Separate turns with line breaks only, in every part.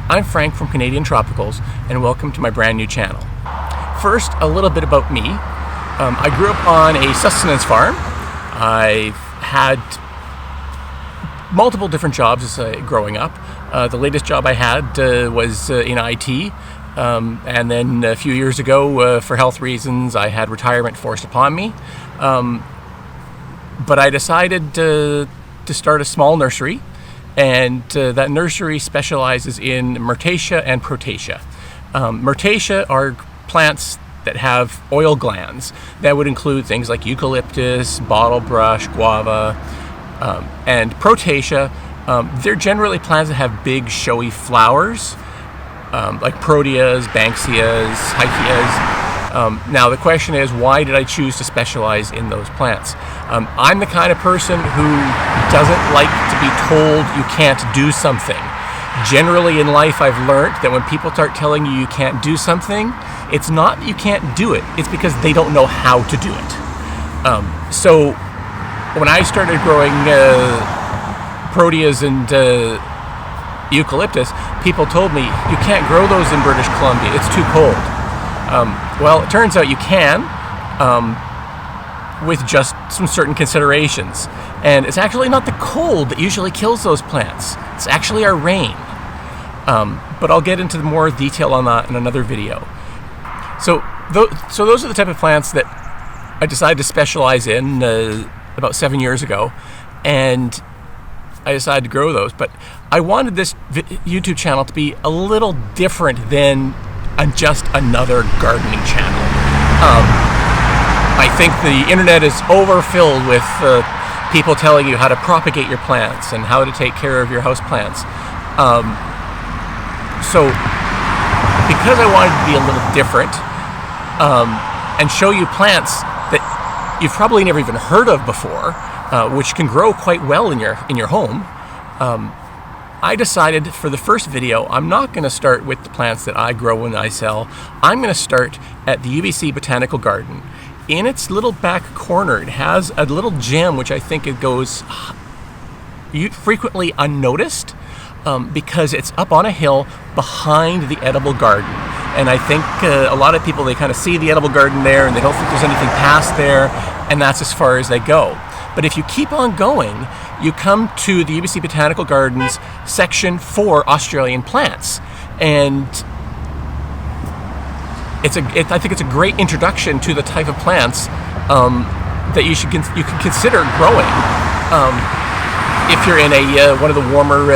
I'm Frank from Canadian Tropicals, and welcome to my brand new channel. First, a little bit about me. I grew up on a sustenance farm. I've had multiple different jobs growing up. The latest job I had was in IT, and then a few years ago, for health reasons, I had retirement forced upon me. But I decided to start a small nursery, and that nursery specializes in Myrtaceae and Proteaceae. Myrtaceae are plants that have oil glands. That would include things like Eucalyptus, bottlebrush, guava, and Proteaceae. They're generally plants that have big, showy flowers, like proteas, banksias, hyceas. Now the question is, why did I choose to specialize in those plants? I'm the kind of person who doesn't like to be told you can't do something. Generally in life, I've learned that when people start telling you can't do something, it's not that you can't do it, it's because they don't know how to do it. So when I started growing proteas and eucalyptus, people told me, you can't grow those in British Columbia, it's too cold. Well, it turns out you can, with just some certain considerations. And it's actually not the cold that usually kills those plants. It's actually our rain. But I'll get into more detail on that in another video. So those are the type of plants that I decided to specialize in about 7 years ago. And I decided to grow those. But I wanted this YouTube channel to be a little different than just another gardening channel. I think the internet is overfilled with people telling you how to propagate your plants and how to take care of your house plants. So because I wanted to be a little different and show you plants that you've probably never even heard of before, which can grow quite well in your home, I decided for the first video, I'm not going to start with the plants that I grow and I sell. I'm going to start at the UBC Botanical Garden. In its little back corner, it has a little gem which I think it goes frequently unnoticed because it's up on a hill behind the edible garden. And I think a lot of people, they kind of see the edible garden there and they don't think there's anything past there, and that's as far as they go. But if you keep on going, you come to the UBC Botanical Gardens section for Australian plants. And I think it's a great introduction to the type of plants that you can consider growing if you're in one of the warmer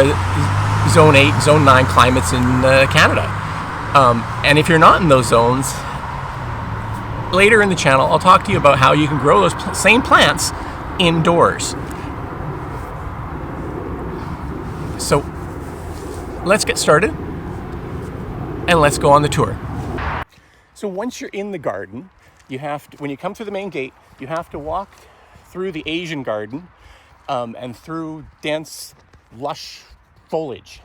Zone 8, Zone 9 climates in Canada. And if you're not in those zones, later in the channel, I'll talk to you about how you can grow those same plants indoors. So let's get started and let's go on the tour. So once you're in the garden, when you come through the main gate, you have to walk through the Asian garden and through dense, lush foliage.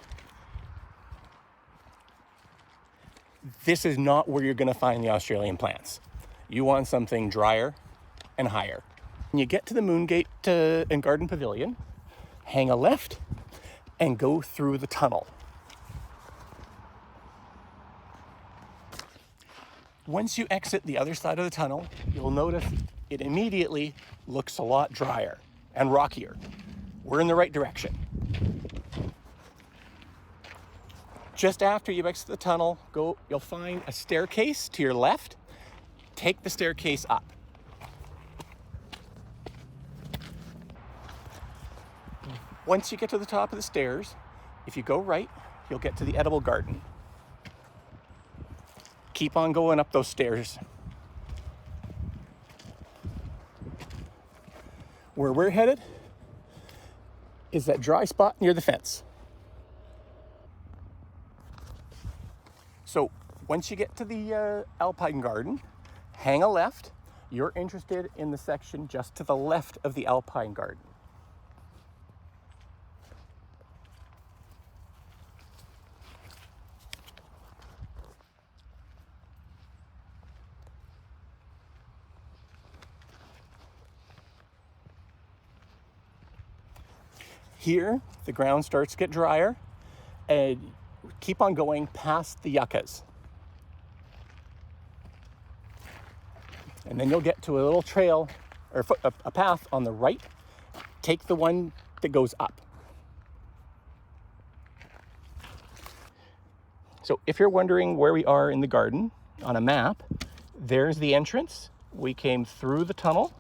This is not where you're going to find the Australian plants. You want something drier and higher. When you get to the Moon Gate and Garden Pavilion, hang a left and go through the tunnel. Once you exit the other side of the tunnel, you'll notice it immediately looks a lot drier and rockier. We're in the right direction. Just after you exit the tunnel, you'll find a staircase to your left. Take the staircase up. Once you get to the top of the stairs, if you go right, you'll get to the edible garden. Keep on going up those stairs. Where we're headed is that dry spot near the fence. So once you get to the alpine garden, hang a left. You're interested in the section just to the left of the alpine garden. Here, the ground starts to get drier, and keep on going past the yuccas. And then you'll get to a little trail or a path on the right. Take the one that goes up. So if you're wondering where we are in the garden on a map, there's the entrance. We came through the tunnel,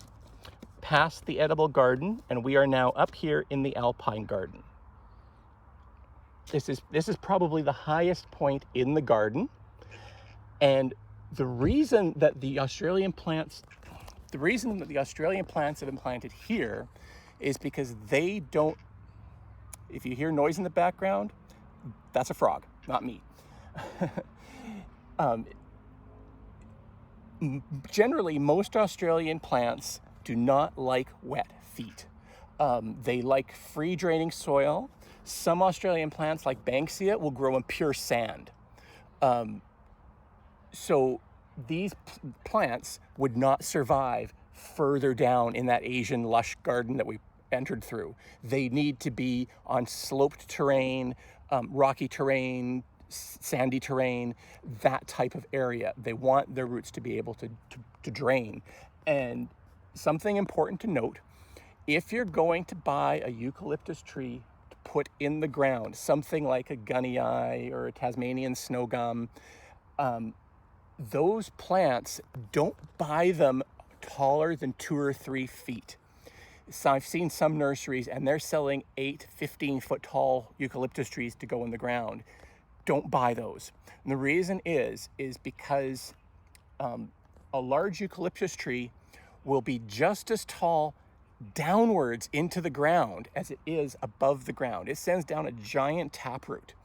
past the edible garden, and we are now up here in the alpine garden. This is probably the highest point in the garden. And the reason that the Australian plants have been planted here is because they don't, if you hear noise in the background, that's a frog, not me. Generally, most Australian plants do not like wet feet. They like free draining soil. Some Australian plants like Banksia will grow in pure sand. So these plants would not survive further down in that Asian lush garden that we entered through. They need to be on sloped terrain, rocky terrain, sandy terrain, that type of area. They want their roots to be able to drain. And something important to note, if you're going to buy a eucalyptus tree to put in the ground, something like a gunnii or a Tasmanian snow gum, those plants, don't buy them taller than 2 or 3 feet. So I've seen some nurseries and they're selling 8, 15-foot tall eucalyptus trees to go in the ground. Don't buy those. And the reason is because a large eucalyptus tree will be just as tall downwards into the ground as it is above the ground. It sends down a giant taproot.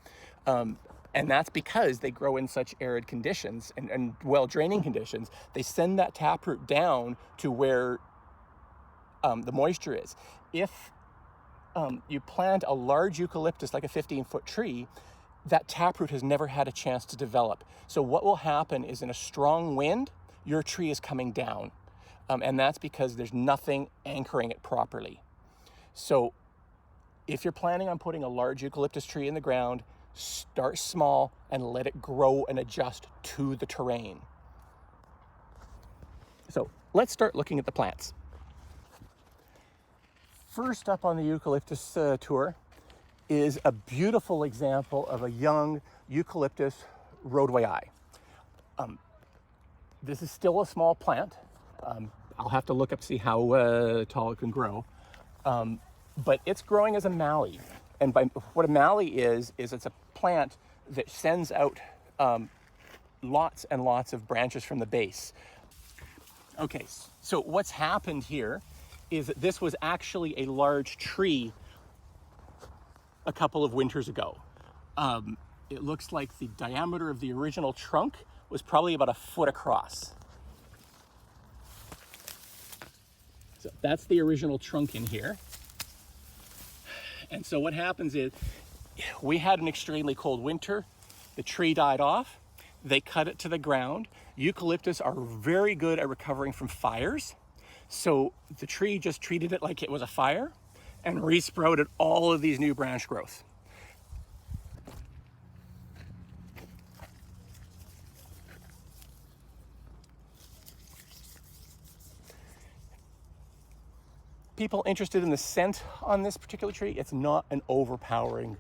And that's because they grow in such arid conditions and well-draining conditions. They send that taproot down to where the moisture is. If you plant a large eucalyptus, like a 15-foot tree, that taproot has never had a chance to develop. So what will happen is in a strong wind, your tree is coming down. And that's because there's nothing anchoring it properly. So if you're planning on putting a large eucalyptus tree in the ground, start small and let it grow and adjust to the terrain. So let's start looking at the plants. First up on the eucalyptus tour is a beautiful example of a young eucalyptus rodwayi. This is still a small plant. I'll have to look up to see how tall it can grow. But it's growing as a mallee. And what a mallee is it's a plant that sends out lots and lots of branches from the base. Okay, so what's happened here is that this was actually a large tree a couple of winters ago. It looks like the diameter of the original trunk was probably about 1 foot across. So that's the original trunk in here. And so what happens is we had an extremely cold winter. The tree died off. They cut it to the ground. Eucalyptus are very good at recovering from fires. So the tree just treated it like it was a fire and resprouted all of these new branch growth. People interested in the scent on this particular tree, it's not an overpowering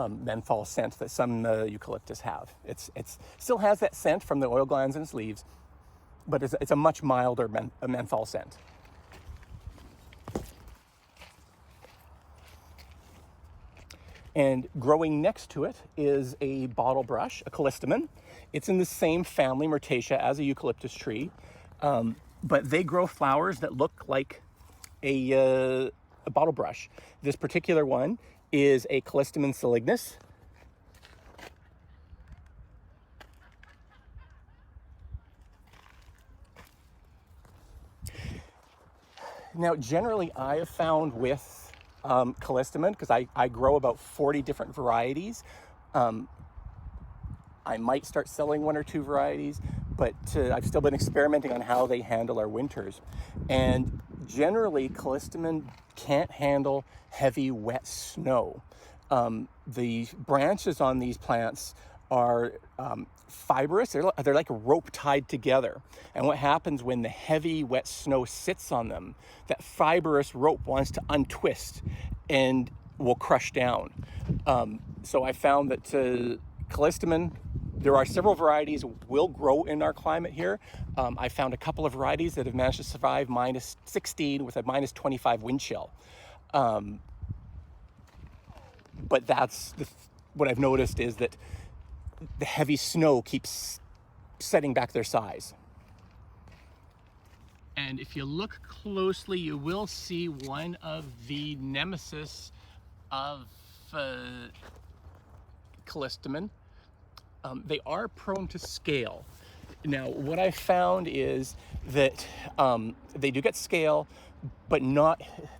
menthol scent that some eucalyptus have. It still has that scent from the oil glands in its leaves, but it's a much milder menthol scent. And growing next to it is a bottlebrush, a Callistemon. It's in the same family, Proteaceae, as a eucalyptus tree, but they grow flowers that look like a bottlebrush. This particular one is a Callistemon salignus. Now, generally, I have found with Callistemon, because I grow about 40 different varieties. I might start selling 1 or 2 varieties, but I've still been experimenting on how they handle our winters. And generally, Callistemon can't handle heavy, wet snow. The branches on these plants are fibrous. They're like a rope tied together. And what happens when the heavy, wet snow sits on them, that fibrous rope wants to untwist and will crush down. So I found that Callistemon, there are several varieties will grow in our climate here. I found a couple of varieties that have managed to survive minus 16 with a minus 25 wind chill. But that's what I've noticed is that the heavy snow keeps setting back their size. And if you look closely, you will see one of the nemesis of Callistemon. They are prone to scale. Now, what I found is that they do get scale, but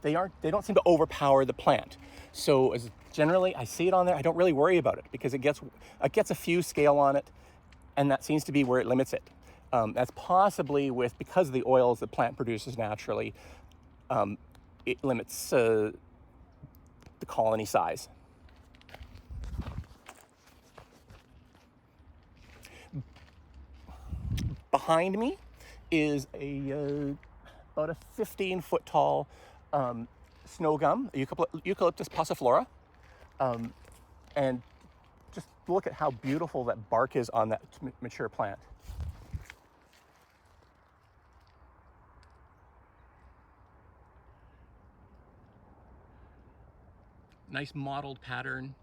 they don't seem to overpower the plant. So generally, I see it on there. I don't really worry about it because it gets a few scale on it, and that seems to be where it limits it. That's possibly because of the oils the plant produces naturally, it limits the colony size. Behind me is about a 15-foot tall snow gum, Eucalyptus pauciflora. And just look at how beautiful that bark is on that mature plant. Nice mottled pattern.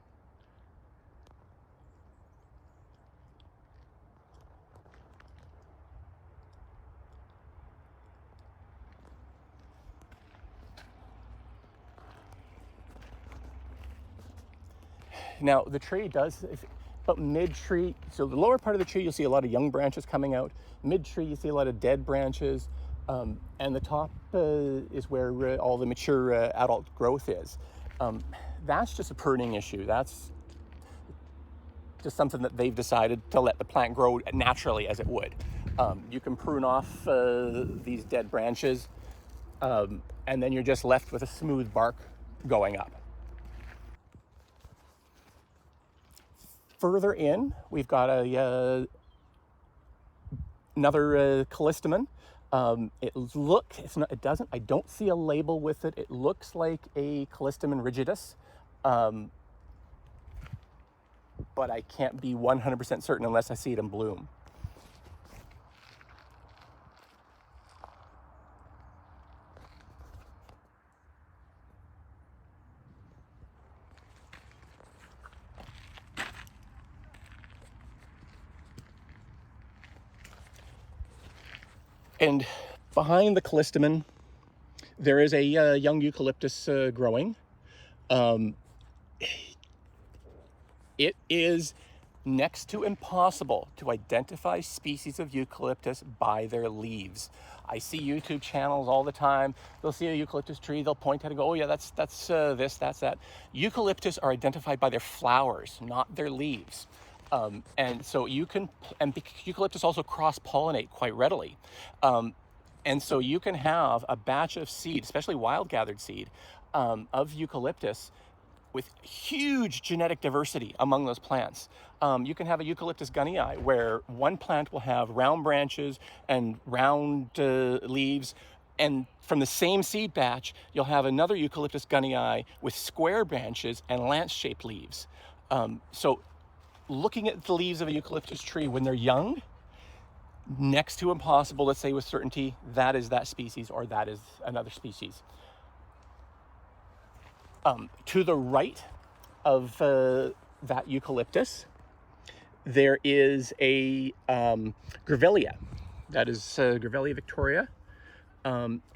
Now the tree does, about mid-tree, so the lower part of the tree you'll see a lot of young branches coming out. Mid-tree you see a lot of dead branches, and the top is where all the mature adult growth is. That's just a pruning issue. That's just something that they've decided to let the plant grow naturally as it would. You can prune off these dead branches, and then you're just left with a smooth bark going up. Further in, we've got another Callistemon. I don't see a label with it. It looks like a Callistemon rigidus, but I can't be 100% certain unless I see it in bloom. And behind the Callistemon, there is a young eucalyptus growing. It is next to impossible to identify species of eucalyptus by their leaves. I see YouTube channels all the time. They'll see a eucalyptus tree, they'll point at it and go, oh yeah, that's this, that's that. Eucalyptus are identified by their flowers, not their leaves. And so eucalyptus also cross-pollinate quite readily. And so you can have a batch of seed, especially wild gathered seed, of eucalyptus with huge genetic diversity among those plants. You can have a Eucalyptus gunnii where one plant will have round branches and round leaves, and from the same seed batch, you'll have another Eucalyptus gunnii with square branches and lance-shaped leaves. So looking at the leaves of a eucalyptus tree when they're young, next to impossible to say with certainty that is that species or that is another species. To the right of that eucalyptus, there is a Grevillea. That is Grevillea victoriae.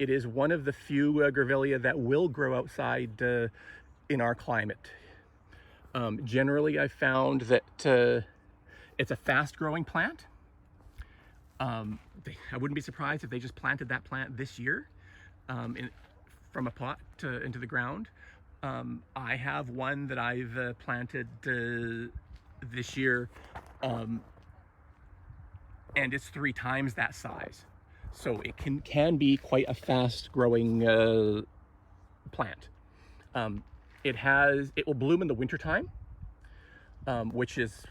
It is one of the few Grevillea that will grow outside in our climate. Generally, I found that it's a fast-growing plant. I wouldn't be surprised if they just planted that plant this year from a pot into the ground. I have one that I've planted this year, and it's 3 times that size. So it can be quite a fast-growing plant. It will bloom in the wintertime, which is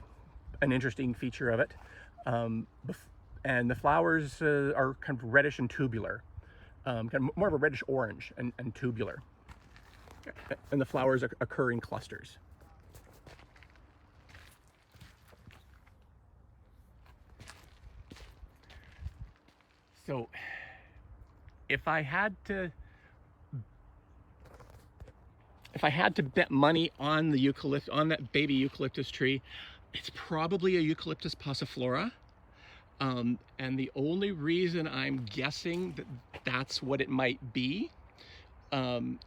an interesting feature of it. And the flowers are kind of reddish and tubular, kind of more of a reddish orange and tubular. And the flowers occur in clusters. So if I had to bet money on the on that baby eucalyptus tree, it's probably a Eucalyptus pauciflora. And the only reason I'm guessing that that's what it might be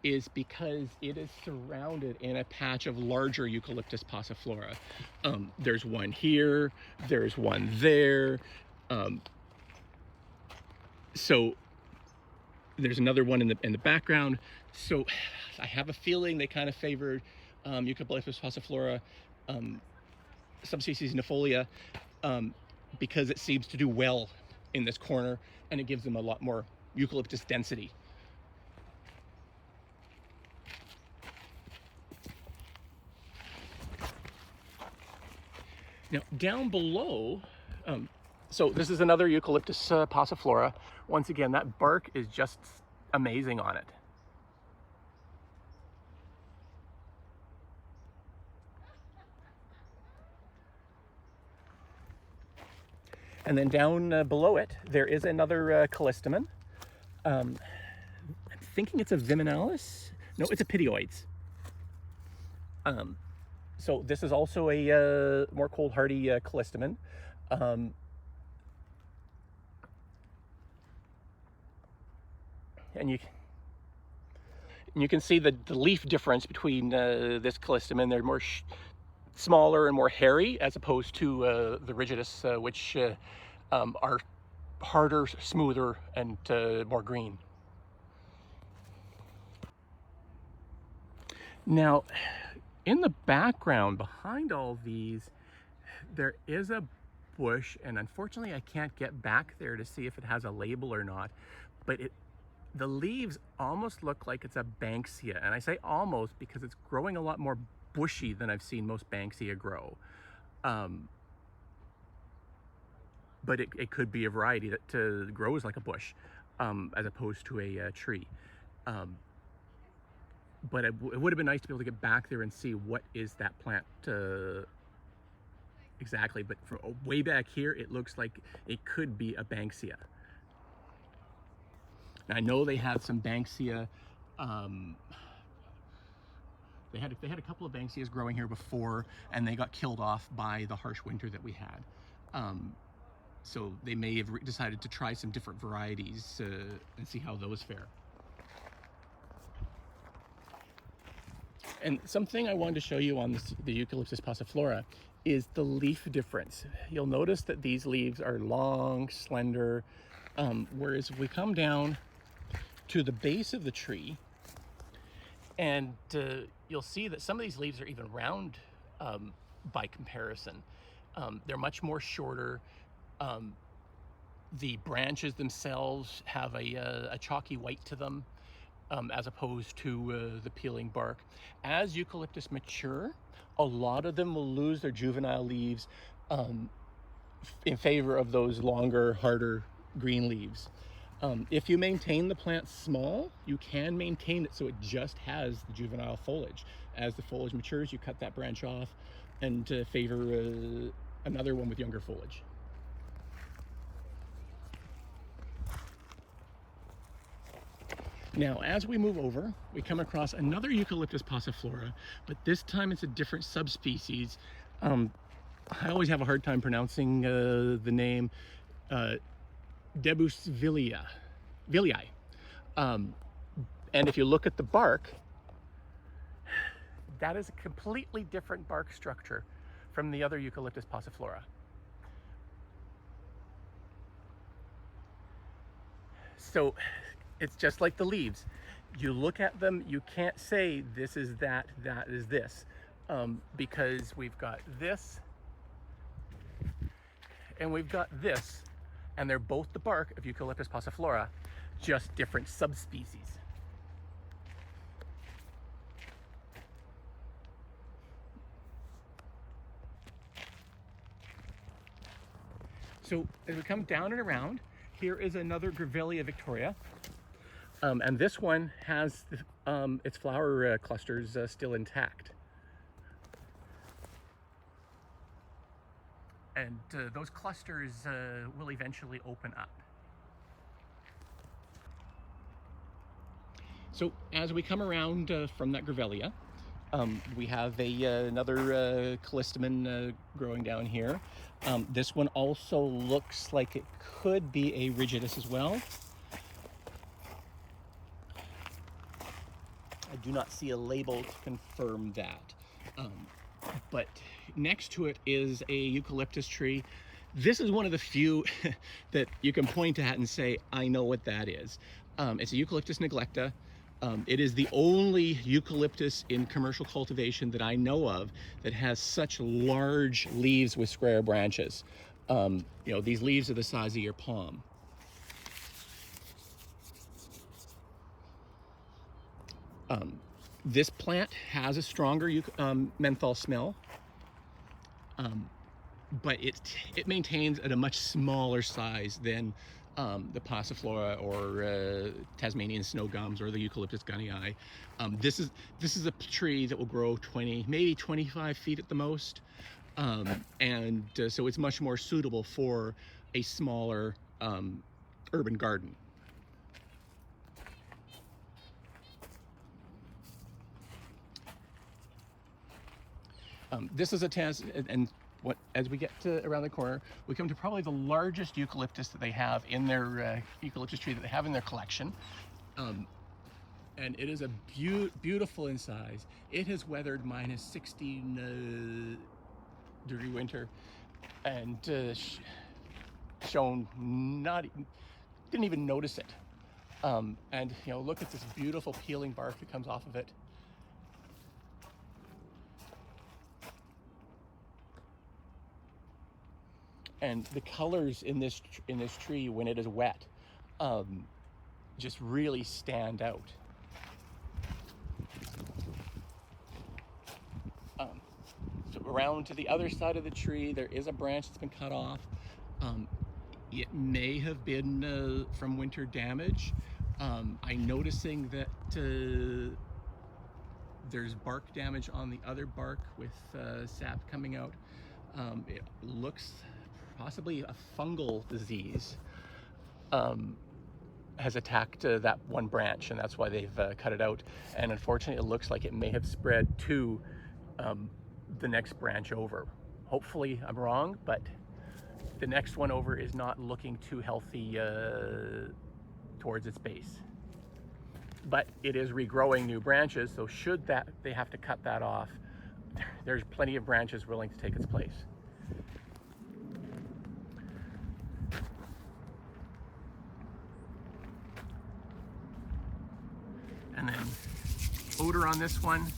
is because it is surrounded in a patch of larger Eucalyptus pauciflora. There's one here, there's one there. So there's another one in the background. So I have a feeling they kind of favored Eucalyptus pauciflora, subspecies Nefolia, because it seems to do well in this corner and it gives them a lot more eucalyptus density. Now down below, so this is another Eucalyptus pauciflora. Once again, that bark is just amazing on it. And then down below it, there is another Callistemon. I'm thinking it's a viminalis. No, it's a pityoides. So this is also a more cold hardy Callistemon. And you can see the leaf difference between this Callistemon. They're more smaller and more hairy, as opposed to the rigidus, which are harder, smoother, and more green. Now, in the background, behind all these, there is a bush, and unfortunately I can't get back there to see if it has a label or not, but the leaves almost look like it's a Banksia, and I say almost because it's growing a lot more bushy than I've seen most Banksia grow. But it could be a variety that grows like a bush, as opposed to a tree. But it would have been nice to be able to get back there and see what is that plant exactly. But from way back here, it looks like it could be a Banksia. Now, I know they had some Banksia. They had a couple of Banksias growing here before, and they got killed off by the harsh winter that we had. So they may have decided to try some different varieties and see how those fare. And something I wanted to show you on the Eucalyptus pauciflora is the leaf difference. You'll notice that these leaves are long, slender, whereas if we come down to the base of the tree, and you'll see that some of these leaves are even round by comparison. They're much more shorter. The branches themselves have a chalky white to them, as opposed to the peeling bark. As eucalyptus mature, a lot of them will lose their juvenile leaves in favor of those longer, harder green leaves. If you maintain the plant small, you can maintain it so it just has the juvenile foliage. As the foliage matures, you cut that branch off and favor another one with younger foliage. Now, as we move over, we come across another Eucalyptus pauciflora, but this time it's a different subspecies. I always have a hard time pronouncing the name. Grevillea. And if you look at the bark, that is a completely different bark structure from the other Eucalyptus pauciflora. So it's just like the leaves. You look at them, you can't say this is that, that is this, because we've got this and we've got this, and they're both the bark of Eucalyptus pauciflora, just different subspecies. So as we come down and around, here is another Grevillea victoriae. And this one has its flower clusters still intact. And those clusters will eventually open up. So as we come around from that Grevillea, we have another Callistemon growing down here. This one also looks like it could be a rigidus as well. I do not see a label to confirm that. But next to it is a eucalyptus tree. This is one of the few that you can point at and say, I know what that is. It's a Eucalyptus neglecta. It is the only eucalyptus in commercial cultivation that I know of that has such large leaves with square branches. You know, these leaves are the size of your palm. This plant has a stronger menthol smell, but it maintains at a much smaller size than the pauciflora or Tasmanian snow gums or the Eucalyptus gunnii. This is a tree that will grow 20, maybe 25 feet at the most, and so it's much more suitable for a smaller urban garden. This is and as we get around the corner, we come to probably the largest eucalyptus that they have in their eucalyptus tree that they have in their collection. And it is a beautiful in size. It has weathered minus 16 degree winter and didn't even notice it. And you know, look at this beautiful peeling bark that comes off of it. And the colors in this tree when it is wet just really stand out. So around to the other side of the tree, there is a branch that's been cut off. It may have been from winter damage. I'm noticing that there's bark damage on the other bark with sap coming out. It looks possibly a fungal disease has attacked that one branch, and that's why they've cut it out. And unfortunately, it looks like it may have spread to the next branch over. Hopefully I'm wrong, but the next one over is not looking too healthy towards its base. But it is regrowing new branches, so should they have to cut that off, there's plenty of branches willing to take its place. And then odor on this one,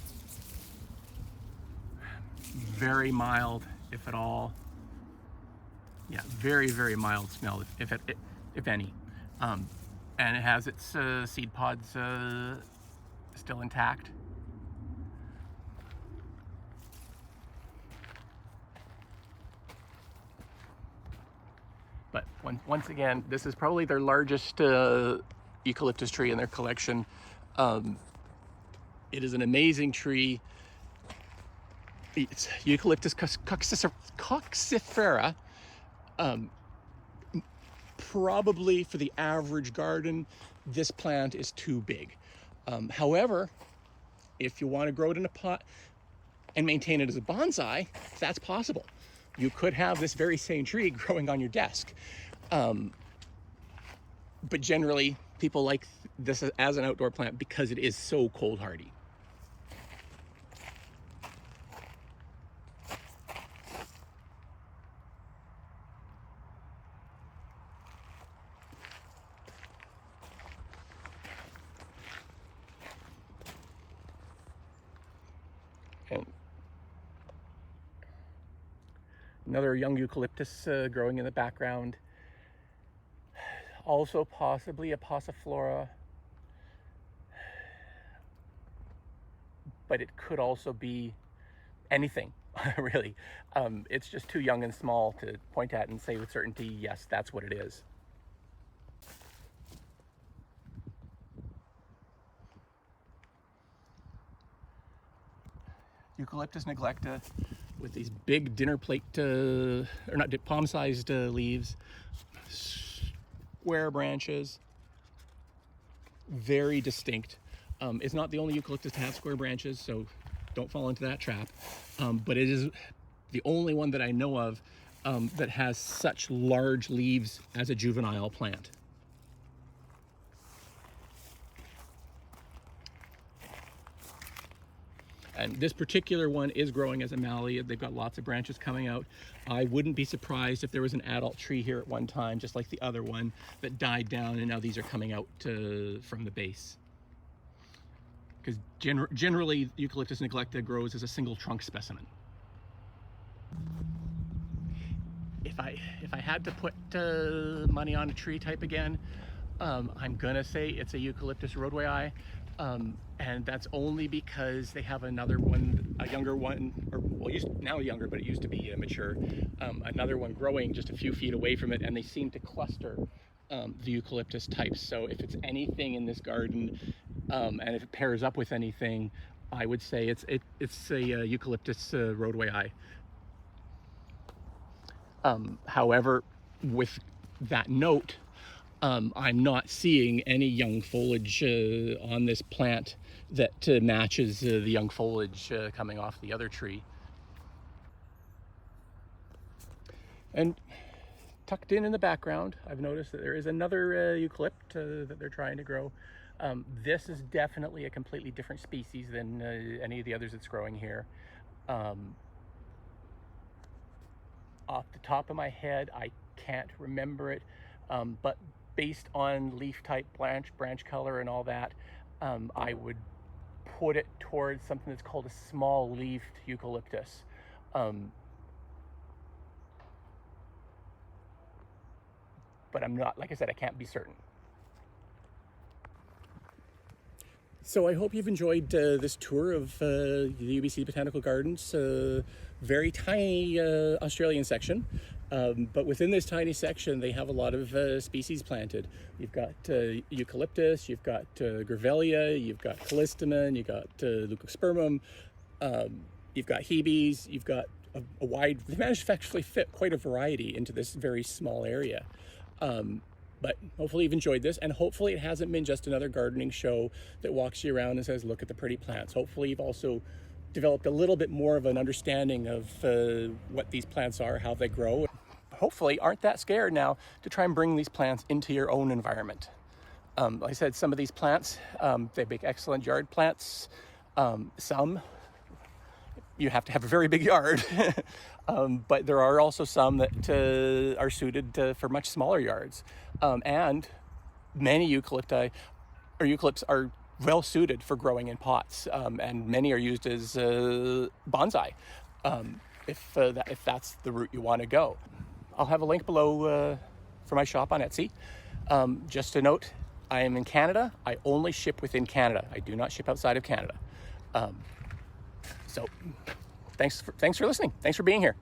very mild, if at all. Yeah, very, very mild smell, if any. And it has its seed pods still intact. But once again, this is probably their largest eucalyptus tree in their collection. It is an amazing tree. It's Eucalyptus coccifera. Probably for the average garden, this plant is too big. However, if you want to grow it in a pot and maintain it as a bonsai, that's possible. You could have this very same tree growing on your desk. But generally, people like this as an outdoor plant because it is so cold hardy. And another young eucalyptus growing in the background. Also possibly a pauciflora, but it could also be anything. really. It's just too young and small to point at and say with certainty, yes, that's what it is. Eucalyptus neglecta with these big dinner plate, or not, palm-sized leaves, square branches, very distinct. It's not the only eucalyptus to have square branches, so don't fall into that trap. But it is the only one that I know of that has such large leaves as a juvenile plant. And this particular one is growing as a mallee. They've got lots of branches coming out. I wouldn't be surprised if there was an adult tree here at one time, just like the other one, that died down, and now these are coming out from the base. Because generally, Eucalyptus neglecta grows as a single trunk specimen. If I had to put money on a tree type again, I'm gonna say it's a Eucalyptus rodwayi. And that's only because they have another one, a younger one, or well, now younger, but it used to be mature. Another one growing just a few feet away from it, and they seem to cluster the eucalyptus types. So if it's anything in this garden, and if it pairs up with anything, I would say it's a Eucalyptus rodwayi. However, with that note, I'm not seeing any young foliage on this plant that matches the young foliage coming off the other tree. And tucked in the background, I've noticed that there is another eucalypt that they're trying to grow. This is definitely a completely different species than any of the others that's growing here. Off the top of my head, I can't remember it, but based on leaf type, branch color and all that, I would put it towards something that's called a small leafed eucalyptus. But I'm not, like I said, I can't be certain. So I hope you've enjoyed this tour of the UBC Botanical Gardens, very tiny Australian section. But within this tiny section, they have a lot of species planted. You've got eucalyptus, you've got Grevillea, you've got Callistemon, you've got leucospermum, you've got hebes, you've got a wide, they managed to actually fit quite a variety into this very small area. But hopefully you've enjoyed this, and hopefully it hasn't been just another gardening show that walks you around and says, look at the pretty plants. Hopefully you've also developed a little bit more of an understanding of what these plants are, how they grow. Hopefully aren't that scared now to try and bring these plants into your own environment. Like I said, some of these plants, they make excellent yard plants. Some, you have to have a very big yard. But there are also some that are suited for much smaller yards. And many eucalypti or eucalypts are well suited for growing in pots, and many are used as bonsai, if that's the route you want to go. I'll have a link below for my shop on Etsy. Just a note, I am in Canada. I only ship within Canada. I do not ship outside of Canada. So thanks for listening. Thanks for being here.